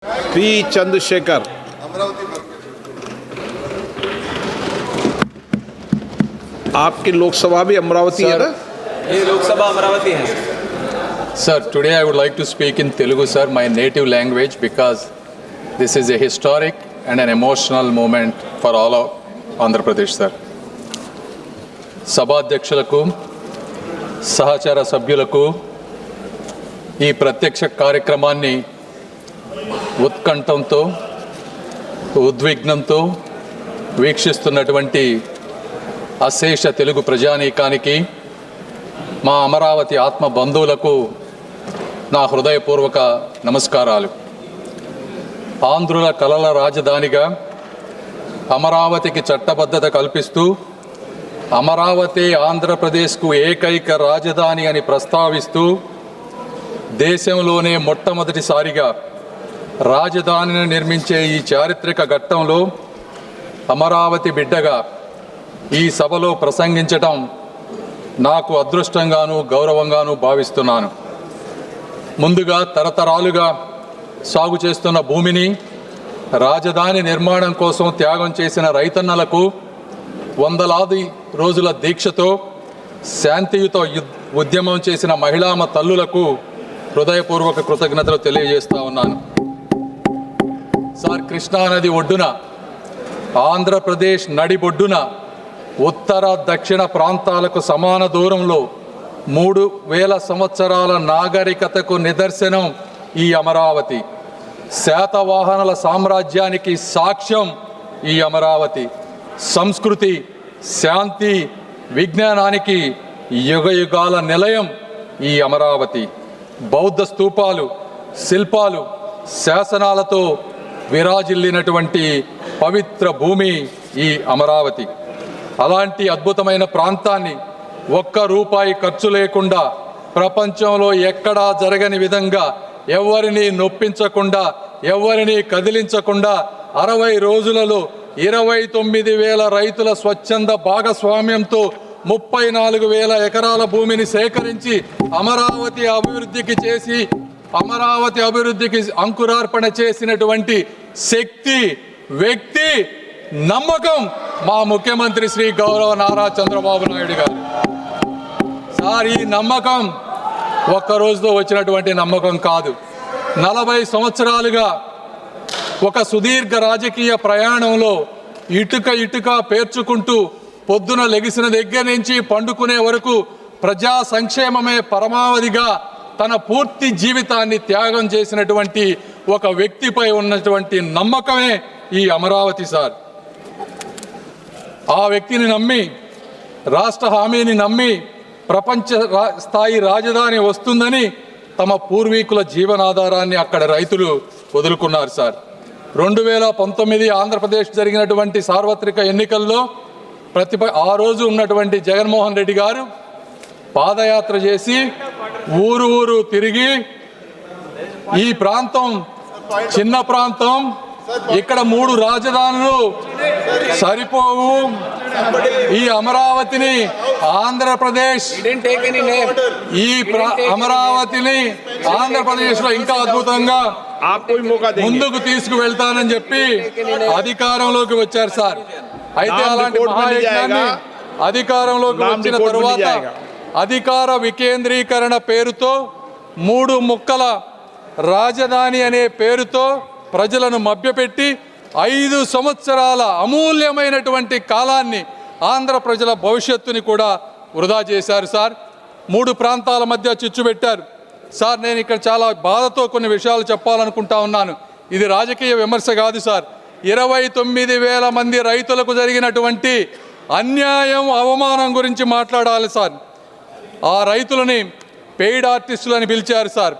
P Chandrashekhar. आपकी लोकसभा भी अमरावती है ना? ये लोकसभा अमरावती है। Sir, today I would like to speak in Telugu, sir, my native language, because this is a historic and an emotional moment for all of Andhra Pradesh, sir. సభాధ్యక్షులకు సహచర సభ్యులకు ఈ ప్రత్యక్ష కార్యక్రమాన్ని ఉత్కంఠంతో ఉద్విగ్నంతో వీక్షిస్తున్నటువంటి అశేష తెలుగు ప్రజానీకానికి మా అమరావతి ఆత్మ బంధువులకు నా హృదయపూర్వక నమస్కారాలు. ఆంధ్రుల కలల రాజధానిగా అమరావతికి చట్టబద్ధత కల్పిస్తూ అమరావతి ఆంధ్రప్రదేశ్కు ఏకైక రాజధాని అని ప్రస్తావిస్తూ దేశంలోనే మొట్టమొదటిసారిగా రాజధానిని నిర్మించే ఈ చారిత్రక ఘట్టంలో అమరావతి బిడ్డగా ఈ సభలో ప్రసంగించటం నాకు అదృష్టంగాను గౌరవంగాను భావిస్తున్నాను. ముందుగా తరతరాలుగా సాగు చేస్తున్న భూమిని రాజధాని నిర్మాణం కోసం త్యాగం చేసిన రైతన్నలకు వందలాది రోజుల దీక్షతో శాంతియుత ఉద్యమం చేసిన మహిళామ తల్లులకు హృదయపూర్వక కృతజ్ఞతలు తెలియజేస్తా ఉన్నాను. సార్, కృష్ణానది ఒడ్డున ఆంధ్రప్రదేశ్ నడిబొడ్డున ఉత్తర దక్షిణ ప్రాంతాలకు సమాన దూరంలో 3000 సంవత్సరాల నాగరికతకు నిదర్శనం ఈ అమరావతి. శాతవాహనుల సామ్రాజ్యానికి సాక్ష్యం ఈ అమరావతి. సంస్కృతి, శాంతి, విజ్ఞానానికి యుగయుగాల నిలయం ఈ అమరావతి. బౌద్ధ స్తూపాలు, శిల్పాలు, శాసనాలతో విరాజిల్లినటువంటి పవిత్ర భూమి ఈ అమరావతి. అలాంటి అద్భుతమైన ప్రాంతాన్ని ఒక్క రూపాయి ఖర్చు లేకుండా ప్రపంచంలో ఎక్కడా జరగని విధంగా ఎవరిని నొప్పించకుండా ఎవరిని కదిలించకుండా 60 రోజులలో 29,000 రైతుల స్వచ్ఛంద భాగస్వామ్యంతో 34,000 ఎకరాల భూమిని సేకరించి అమరావతి అభివృద్ధికి అంకురార్పణ చేసినటువంటి శక్తి, వ్యక్తి, నమ్మకం మా ముఖ్యమంత్రి శ్రీ గౌరవ నారా చంద్రబాబు నాయుడు గారు. సార్, ఈ నమ్మకం ఒక్క రోజుతో వచ్చినటువంటి నమ్మకం కాదు. 40 సంవత్సరాలుగా ఒక సుదీర్ఘ రాజకీయ ప్రయాణంలో ఇటుక పేర్చుకుంటూ పొద్దున లెగిసిన దగ్గర నుంచి పండుకునే వరకు ప్రజా సంక్షేమమే పరమావధిగా తన పూర్తి జీవితాన్ని త్యాగం చేసినటువంటి ఒక వ్యక్తిపై ఉన్నటువంటి నమ్మకమే ఈ అమరావతి. సార్, ఆ వ్యక్తిని నమ్మి, రాష్ట్ర హామీని నమ్మి ప్రపంచ స్థాయి రాజధాని వస్తుందని తమ పూర్వీకుల జీవనాధారాన్ని అక్కడ రైతులు వదులుకున్నారు. సార్, 2019 ఆంధ్రప్రదేశ్ జరిగినటువంటి సార్వత్రిక ఎన్నికల్లో ఆ రోజు ఉన్నటువంటి జగన్మోహన్ రెడ్డి గారు పాదయాత్ర చేసి ఊరు తిరిగి ఈ ప్రాంతం చిన్న ప్రాంతం, ఇక్కడ 3 రాజధానులు సరిపోవు, ఈ అమరావతిని ఆంధ్రప్రదేశ్లో ఇంకా అద్భుతంగా ముందుకు తీసుకువెళ్తానని చెప్పి అధికారంలోకి వచ్చారు. సార్, అయితే అలాంటి మహాయజ్ఞాన్ని అధికారంలోకి వచ్చిన తరువాత అధికార వికేంద్రీకరణ పేరుతో 3 ముక్కల రాజధాని అనే పేరుతో ప్రజలను మభ్యపెట్టి 5 సంవత్సరాల అమూల్యమైనటువంటి కాలాన్ని ఆంధ్ర ప్రజల భవిష్యత్తుని కూడా వృధా చేశారు. సార్, 3 ప్రాంతాల మధ్య చిచ్చు పెట్టారు. సార్, నేను ఇక్కడ చాలా బాధతో కొన్ని విషయాలు చెప్పాలనుకుంటా ఉన్నాను. ఇది రాజకీయ విమర్శ కాదు. సార్, 29,000 మంది రైతులకు జరిగినటువంటి అన్యాయం, అవమానం గురించి మాట్లాడాలి. సార్, ఆ రైతులని పెయిడ్ ఆర్టిస్టులని పిలిచారు. సార్,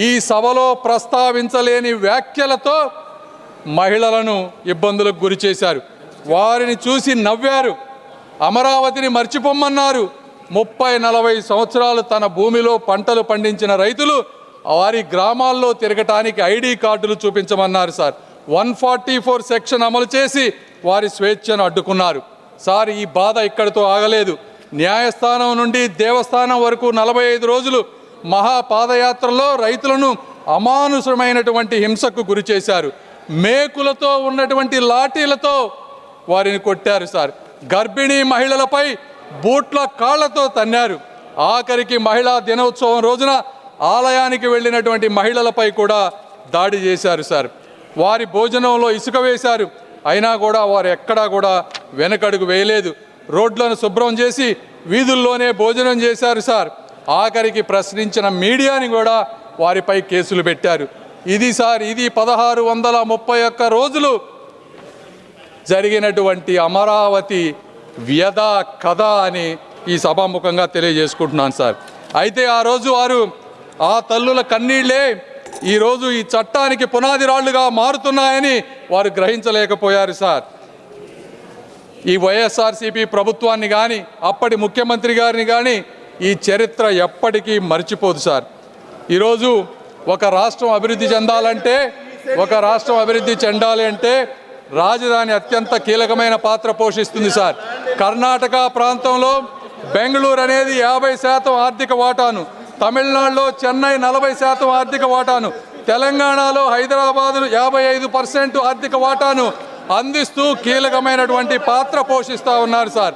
ఈ సభలో ప్రస్తావించలేని వ్యాఖ్యలతో మహిళలను ఇబ్బందులకు గురి చేశారు. వారిని చూసి నవ్వారు, అమరావతిని మర్చిపోమ్మన్నారు. 30-40 సంవత్సరాలు తన భూమిలో పంటలు పండించిన రైతులు వారి గ్రామాల్లో తిరగటానికి ఐడి కార్డులు చూపించమన్నారు. సార్, 144 సెక్షన్ అమలు చేసి వారి స్వేచ్ఛను అడ్డుకున్నారు. సార్, ఈ బాధ ఇక్కడితో ఆగలేదు. న్యాయస్థానం నుండి దేవస్థానం వరకు 45 రోజులు మహాపాదయాత్రలో రైతులను అమానుషమైనటువంటి హింసకు గురి చేశారు. మేకులతో ఉన్నటువంటి లాఠీలతో వారిని కొట్టారు సార్. గర్భిణీ మహిళలపై బూట్ల కాళ్లతో తన్నారు. ఆఖరికి మహిళా దినోత్సవం రోజున ఆలయానికి వెళ్ళినటువంటి మహిళలపై కూడా దాడి చేశారు సార్. వారి భోజనంలో ఇసుక వేశారు. అయినా కూడా వారు ఎక్కడా కూడా వెనకడుగు వేయలేదు. రోడ్లను శుభ్రం చేసి వీధుల్లోనే భోజనం చేశారు సార్. ఆఖరికి ప్రశ్నించిన మీడియాని కూడా వారిపై కేసులు పెట్టారు. ఇది 1631 రోజులు జరిగినటువంటి అమరావతి వ్యధ కథ అని ఈ సభాముఖంగా తెలియజేసుకుంటున్నాను సార్. అయితే ఆ రోజు వారు ఆ తల్లుల కన్నీళ్లే ఈరోజు ఈ చట్టానికి పునాది రాళ్లుగా మారుతున్నాయని వారు గ్రహించలేకపోయారు సార్. ఈ వైఎస్ఆర్సీపీ ప్రభుత్వాన్ని కానీ అప్పటి ముఖ్యమంత్రి గారిని కానీ ఈ చరిత్ర ఎప్పటికీ మర్చిపోదు సార్. ఈరోజు ఒక రాష్ట్రం అభివృద్ధి చెందాలి అంటే రాజధాని అత్యంత కీలకమైన పాత్ర పోషిస్తుంది సార్. కర్ణాటక ప్రాంతంలో బెంగళూరు అనేది 50% ఆర్థిక వాటాను, తమిళనాడులో చెన్నై 40% ఆర్థిక వాటాను, తెలంగాణలో హైదరాబాద్ 55% ఆర్థిక వాటాను అందిస్తూ కీలకమైనటువంటి పాత్ర పోషిస్తూ ఉన్నారు సార్.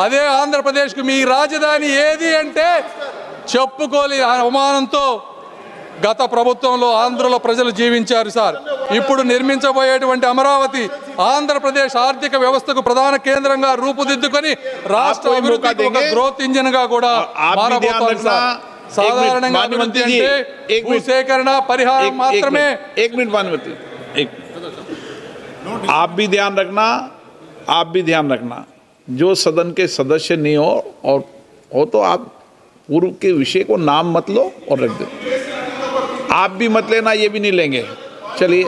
అదే ఆంధ్రప్రదేశ్కు మీ రాజధాని ఏది అంటే చెప్పుకోలేని అవమానంతో గత ప్రభుత్వంలో ఆంధ్రుల ప్రజలు జీవించారు సార్. ఇప్పుడు నిర్మించబోయేటువంటి అమరావతి ఆంధ్రప్రదేశ్ ఆర్థిక వ్యవస్థకు ప్రధాన కేంద్రంగా రూపుదిద్దుకొని రాష్ట్ర అభివృద్ధికి ఒక గ్రోత్ ఇంజిన్ గా కూడా మారబోతోంది సార్. సాధారణంగా అభివృద్ధి అంటే భూసేకరణ పరిహారం మాత్రమే. आप भी ध्यान रखना जो सदन के सदस्य नहीं हो तो आप पूर्व के विषय को नाम मत लो और रख दो. आप भी मत लेना, ये भी नहीं लेंगे. चलिए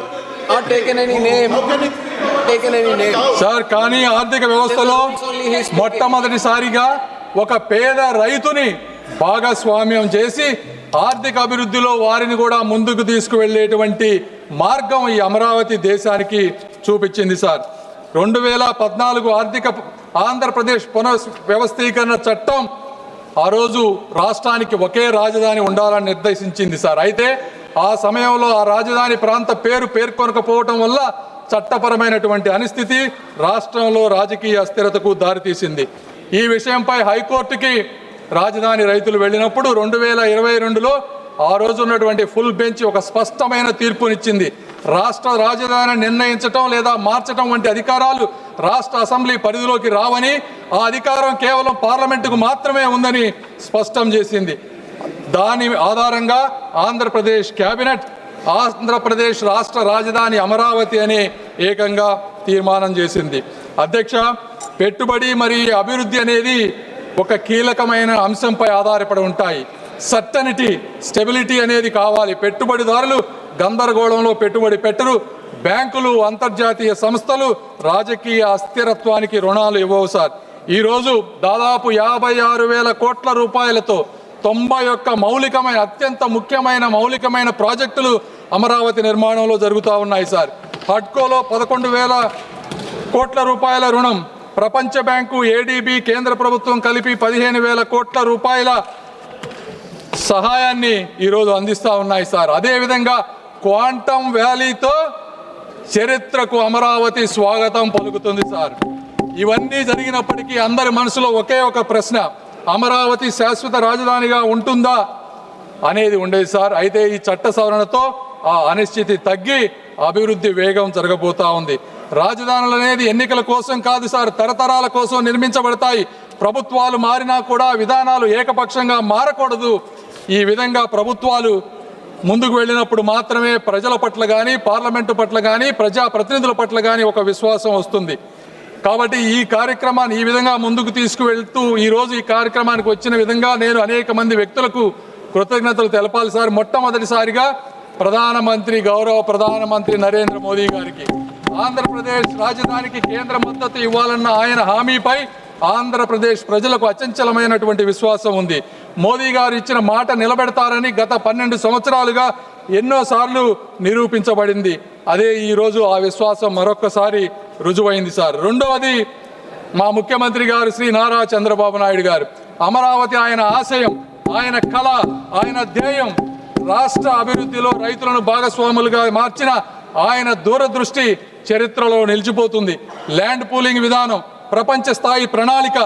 సార్. కానీ ఆర్థిక వ్యవస్థలో మొట్టమొదటిసారిగా ఒక పేద రైతుని భాగస్వామ్యం చేసి ఆర్థిక అభివృద్ధిలో వారిని కూడా ముందుకు తీసుకువెళ్ళేటువంటి మార్గం ఈ అమరావతి దేశానికి చూపించింది సార్. 2014 ఆంధ్రప్రదేశ్ పునర్వ్యవస్థీకరణ చట్టం ఆ రోజు రాష్ట్రానికి ఒకే రాజధాని ఉండాలని నిర్దేశించింది సార్. అయితే ఆ సమయంలో ఆ రాజధాని ప్రాంత పేర్కొనకపోవటం వల్ల చట్టపరమైనటువంటి అనిస్థితి రాష్ట్రంలో రాజకీయ అస్థిరతకు దారితీసింది. ఈ విషయంపై హైకోర్టుకి రాజధాని రైతులు వెళ్ళినప్పుడు 2022లో ఆ రోజు ఉన్నటువంటి ఫుల్ బెంచ్ ఒక స్పష్టమైన తీర్పునిచ్చింది. రాష్ట్ర రాజధాని నిర్ణయించటం లేదా మార్చటం వంటి అధికారాలు రాష్ట్ర అసెంబ్లీ పరిధిలోకి రావని, ఆ అధికారం కేవలం పార్లమెంటుకు మాత్రమే ఉందని స్పష్టం చేసింది. దాని ఆధారంగా ఆంధ్రప్రదేశ్ కేబినెట్ ఆంధ్రప్రదేశ్ రాష్ట్ర రాజధాని అమరావతి అనే ఏకంగా తీర్మానం చేసింది. అధ్యక్ష, పెట్టుబడి మరియు అభివృద్ధి అనేది ఒక కీలకమైన అంశంపై ఆధారపడి ఉంటాయి. సర్టనిటీ, స్టెబిలిటీ అనేది కావాలి. పెట్టుబడిదారులు గందరగోళంలో పెట్టుబడి పెట్టరు. బ్యాంకులు, అంతర్జాతీయ సంస్థలు రాజకీయ అస్థిరత్వానికి రుణాలు ఇవ్వవు సార్. ఈరోజు దాదాపు 56,000 కోట్ల రూపాయలతో 91 అత్యంత ముఖ్యమైన మౌలికమైన ప్రాజెక్టులు అమరావతి నిర్మాణంలో జరుగుతూ ఉన్నాయి సార్. హడ్కోలో 11,000 కోట్ల రూపాయల రుణం, ప్రపంచ బ్యాంకు, ఏడీబీ, కేంద్ర ప్రభుత్వం కలిపి 15,000 కోట్ల రూపాయల సహాయాన్ని ఈరోజు అందిస్తూ ఉన్నాయి సార్. అదేవిధంగా క్వాంటమ్ వ్యాలీతో చరిత్రకు అమరావతి స్వాగతం పలుకుతుంది సార్. ఇవన్నీ జరిగినప్పటికీ అందరి మనసులో ఒకే ఒక ప్రశ్న, అమరావతి శాశ్వత రాజధానిగా ఉంటుందా అనేది ఉండేది సార్. అయితే ఈ చట్ట సవరణతో ఆ అనిశ్చితి తగ్గి అభివృద్ధి వేగం జరగబోతా ఉంది. రాజధానులు అనేది ఎన్నికల కోసం కాదు సార్, తరతరాల కోసం నిర్మించబడతాయి. ప్రభుత్వాలు మారినా కూడా విధానాలు ఏకపక్షంగా మారకూడదు. ఈ విధంగా ప్రభుత్వాలు ముందుకు వెళ్ళినప్పుడు మాత్రమే ప్రజల పట్ల కానీ, పార్లమెంటు పట్ల కానీ, ప్రజాప్రతినిధుల పట్ల కానీ ఒక విశ్వాసం వస్తుంది. కాబట్టి ఈ కార్యక్రమాన్ని ఈ విధంగా ముందుకు తీసుకువెళ్తూ ఈరోజు ఈ కార్యక్రమానికి వచ్చిన విధంగా నేను అనేక మంది వ్యక్తులకు కృతజ్ఞతలు తెలపాలి సార్. మొట్టమొదటిసారిగా గౌరవ ప్రధానమంత్రి నరేంద్ర మోదీ గారికి ఆంధ్రప్రదేశ్ రాజధానికి కేంద్ర మద్దతు ఇవ్వాలన్న ఆయన హామీపై ఆంధ్రప్రదేశ్ ప్రజలకు అచంచలమైనటువంటి విశ్వాసం ఉంది. మోదీ గారు ఇచ్చిన మాట నిలబెడతారని గత 12 సంవత్సరాలుగా ఎన్నోసార్లు నిరూపించబడింది. అదే ఈరోజు ఆ విశ్వాసం మరొక్కసారి రుజువైంది సార్. రెండవది, మా ముఖ్యమంత్రి గారు శ్రీ నారా చంద్రబాబు నాయుడు గారు, అమరావతి ఆయన ఆశయం, ఆయన కళ, ఆయన ధ్యేయం. రాష్ట్ర అభివృద్ధిలో రైతులను భాగస్వాములుగా మార్చిన ఆయన దూరదృష్టి చరిత్రలో నిలిచిపోతుంది. ల్యాండ్ పూలింగ్ విధానం, ప్రపంచ స్థాయి ప్రణాళిక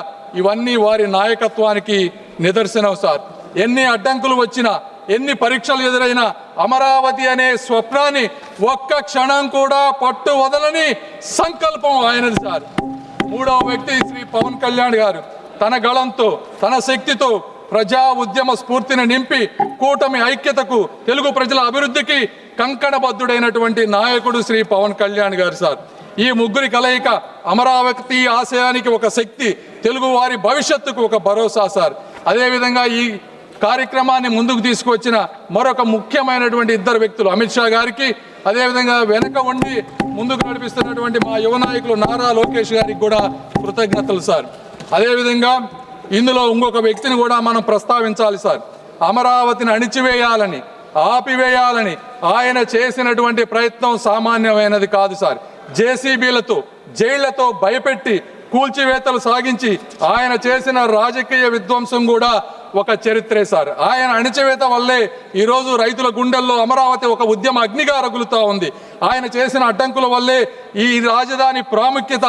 ఇవన్నీ వారి నాయకత్వానికి నిదర్శనం సార్. ఎన్ని అడ్డంకులు వచ్చినా, ఎన్ని పరీక్షలు ఎదురైనా అమరావతి అనే స్వప్నాన్ని ఒక్క క్షణం కూడా పట్టు వదలని సంకల్పం ఆయనది సార్. మూడవ వ్యక్తి శ్రీ పవన్ కళ్యాణ్ గారు తన గళంతో, తన శక్తితో ప్రజా ఉద్యమ స్ఫూర్తిని నింపి కూటమి ఐక్యతకు, తెలుగు ప్రజల అభివృద్ధికి కంకణబద్ధుడైనటువంటి నాయకుడు శ్రీ పవన్ కళ్యాణ్ గారు సార్. ఈ ముగ్గురి కలయిక అమరావతి ఆశయానికి ఒక శక్తి, తెలుగు వారి భవిష్యత్తుకు ఒక భరోసా సార్. అదేవిధంగా ఈ కార్యక్రమాన్ని ముందుకు తీసుకువచ్చిన మరొక ముఖ్యమైనటువంటి ఇద్దరు వ్యక్తులు అమిత్ షా గారికి, అదేవిధంగా వెనక ఉండి ముందుకు నడిపిస్తున్నటువంటి మా యువ నాయకులు నారా లోకేష్ గారికి కూడా కృతజ్ఞతలు సార్. అదేవిధంగా ఇందులో ఇంకొక వ్యక్తిని కూడా మనం ప్రస్తావించాలి సార్. అమరావతిని అణిచివేయాలని, ఆపివేయాలని ఆయన చేసినటువంటి ప్రయత్నం సామాన్యమైనది కాదు సార్. జేసీబీలతో, జైళ్లతో భయపెట్టి కూల్చివేతలు సాగించి ఆయన చేసిన రాజకీయ విధ్వంసం కూడా ఒక చరిత్రే సార్. ఆయన అణిచివేత వల్లే ఈరోజు రైతుల గుండెల్లో అమరావతి ఒక ఉద్యమ అగ్నిగా రగులుతూ ఉంది. ఆయన చేసిన అడ్డంకుల వల్లే ఈ రాజధాని ప్రాముఖ్యత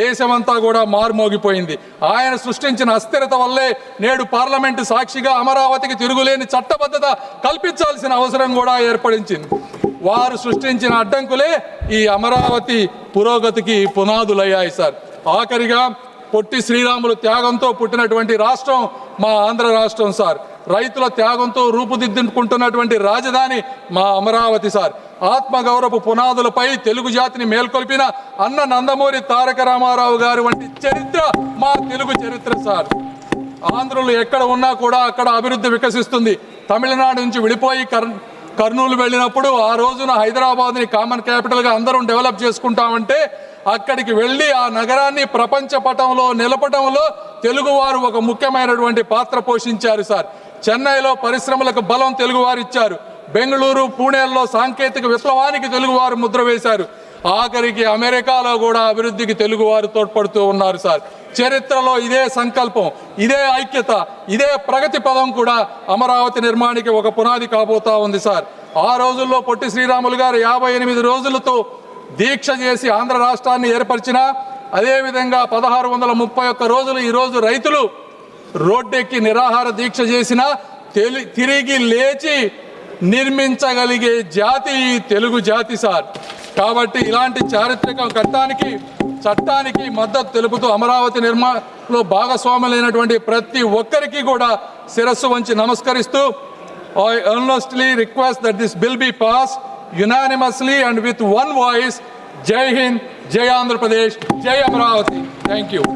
దేశమంతా కూడా మారుమోగిపోయింది. ఆయన సృష్టించిన అస్థిరత వల్లే నేడు పార్లమెంటు సాక్షిగా అమరావతికి తిరుగులేని చట్టబద్ధత కల్పించాల్సిన అవసరం కూడా ఏర్పడించింది. వారు సృష్టించిన అడ్డంకులే ఈ అమరావతి పురోగతికి పునాదులయ్యాయి సార్. ఆఖరిగా పొట్టి శ్రీరాములు త్యాగంతో పుట్టినటువంటి రాష్ట్రం మా ఆంధ్ర రాష్ట్రం సార్. రైతుల త్యాగంతో రూపుదిద్దుకుంటున్నటువంటి రాజధాని మా అమరావతి సార్. ఆత్మగౌరవ పునాదులపై తెలుగు జాతిని మేల్కొల్పిన అన్న నందమూరి తారక రామారావు గారు వంటి చరిత్ర మా తెలుగు చరిత్ర సార్. ఆంధ్రులు ఎక్కడ ఉన్నా కూడా అక్కడ అభివృద్ధి వికసిస్తుంది. తమిళనాడు నుంచి విడిపోయి కర్నూలు వెళ్ళినప్పుడు ఆ రోజున హైదరాబాద్ని కామన్ క్యాపిటల్గా అందరం డెవలప్ చేసుకుంటామంటే అక్కడికి వెళ్ళి ఆ నగరాన్ని ప్రపంచ పటంలో నిలపడంలో తెలుగువారు ఒక ముఖ్యమైనటువంటి పాత్ర పోషించారు సార్. చెన్నైలో పరిశ్రమలకు బలం తెలుగువారు ఇచ్చారు. బెంగళూరు, పూణేల్లో సాంకేతిక విప్లవానికి తెలుగువారు ముద్ర వేశారు. ఆఖరికి అమెరికాలో కూడా అభివృద్ధికి తెలుగువారు తోడ్పడుతూ ఉన్నారు సార్. చరిత్రలో ఇదే సంకల్పం, ఇదే ఐక్యత, ఇదే ప్రగతి పదం కూడా అమరావతి నిర్మాణానికి ఒక పునాది కాబోతా ఉంది సార్. ఆ రోజుల్లో పొట్టి శ్రీరాములు గారు 58 రోజులతో దీక్ష చేసి ఆంధ్ర రాష్ట్రాన్ని ఏర్పరిచిన, అదేవిధంగా 1631 రోజులు ఈరోజు రైతులు రోడ్డెక్కి నిరాహార దీక్ష చేసిన తిరిగి లేచి నిర్మించగలిగే జాతి తెలుగు జాతి సార్. కాబట్టి ఇలాంటి చారిత్రక ఘట్టానికి, చట్టానికి మద్దతు తెలుపుతూ అమరావతి నిర్మాణంలో భాగస్వాములైనటువంటి ప్రతి ఒక్కరికి కూడా శిరస్సు వంచి నమస్కరిస్తూ I earnestly request that this bill be passed unanimously and with one voice. Jai Hind, Jai Andhra Pradesh, Jai Amaravati. Thank you.